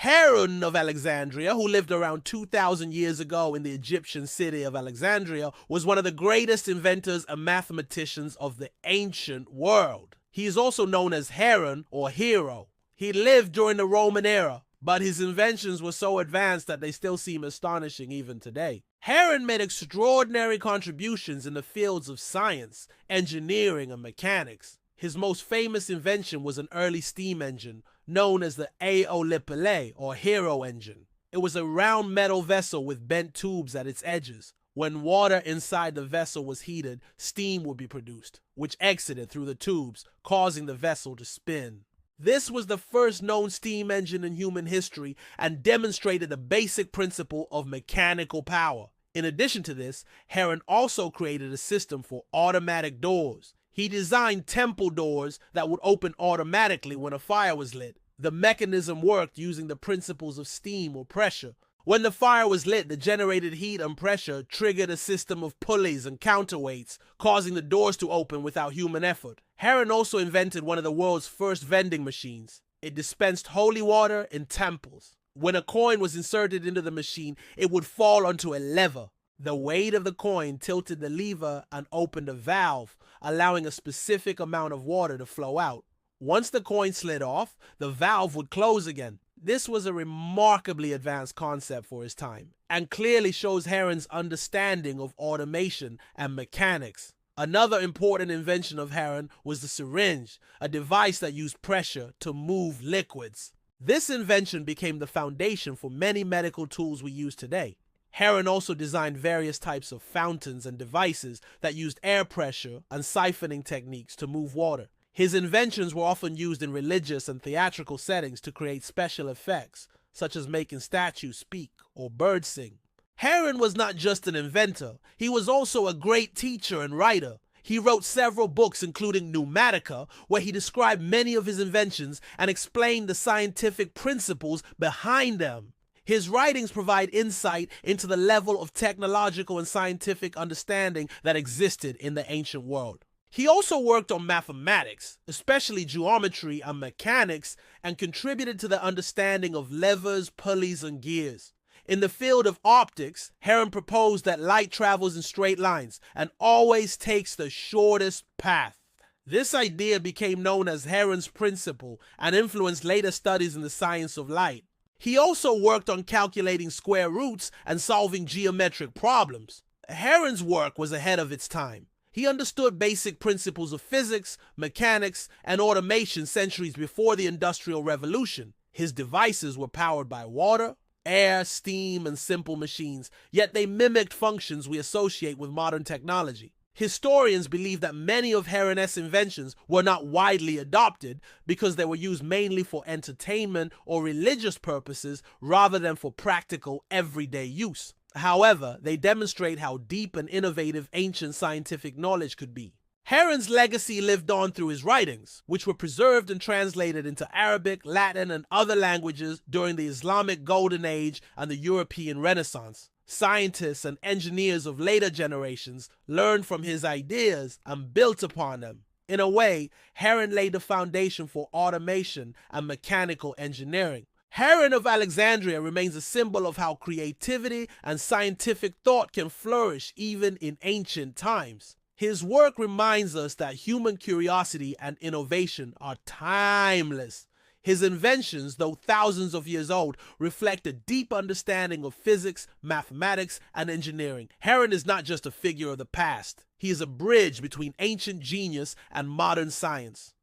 Heron of Alexandria, who lived around 2,000 years ago in the Egyptian city of Alexandria, was one of the greatest inventors and mathematicians of the ancient world. He is also known as Heron or Hero. He lived during the Roman era, but his inventions were so advanced that they still seem astonishing even today. Heron made extraordinary contributions in the fields of science, engineering, and mechanics. His most famous invention was an early steam engine known as the Aeolipile or Hero engine. It was a round metal vessel with bent tubes at its edges. When water inside the vessel was heated, steam would be produced, which exited through the tubes, causing the vessel to spin. This was the first known steam engine in human history and demonstrated the basic principle of mechanical power. In addition to this, Heron also created a system for automatic doors. He designed temple doors that would open automatically when a fire was lit. The mechanism worked using the principles of steam or pressure. When the fire was lit, the generated heat and pressure triggered a system of pulleys and counterweights, causing the doors to open without human effort. Heron also invented one of the world's first vending machines. It dispensed holy water in temples. When a coin was inserted into the machine, it would fall onto a lever. The weight of the coin tilted the lever and opened a valve, allowing a specific amount of water to flow out. Once the coin slid off, the valve would close again. This was a remarkably advanced concept for his time, and clearly shows Heron's understanding of automation and mechanics. Another important invention of Heron was the syringe, a device that used pressure to move liquids. This invention became the foundation for many medical tools we use today. Heron also designed various types of fountains and devices that used air pressure and siphoning techniques to move water. His inventions were often used in religious and theatrical settings to create special effects, such as making statues speak or birds sing. Heron was not just an inventor, he was also a great teacher and writer. He wrote several books including Pneumatica, where he described many of his inventions and explained the scientific principles behind them. His writings provide insight into the level of technological and scientific understanding that existed in the ancient world. He also worked on mathematics, especially geometry and mechanics, and contributed to the understanding of levers, pulleys, and gears. In the field of optics, Heron proposed that light travels in straight lines and always takes the shortest path. This idea became known as Heron's principle and influenced later studies in the science of light. He also worked on calculating square roots and solving geometric problems. Heron's work was ahead of its time. He understood basic principles of physics, mechanics, and automation centuries before the Industrial Revolution. His devices were powered by water, air, steam, and simple machines, yet they mimicked functions we associate with modern technology. Historians believe that many of Heron's inventions were not widely adopted because they were used mainly for entertainment or religious purposes rather than for practical, everyday use. However, they demonstrate how deep and innovative ancient scientific knowledge could be. Heron's legacy lived on through his writings, which were preserved and translated into Arabic, Latin, and other languages during the Islamic Golden Age and the European Renaissance. Scientists and engineers of later generations learned from his ideas and built upon them. In a way, Heron laid the foundation for automation and mechanical engineering. Heron of Alexandria remains a symbol of how creativity and scientific thought can flourish even in ancient times. His work reminds us that human curiosity and innovation are timeless. His inventions, though thousands of years old, reflect a deep understanding of physics, mathematics, and engineering. Heron is not just a figure of the past. He is a bridge between ancient genius and modern science.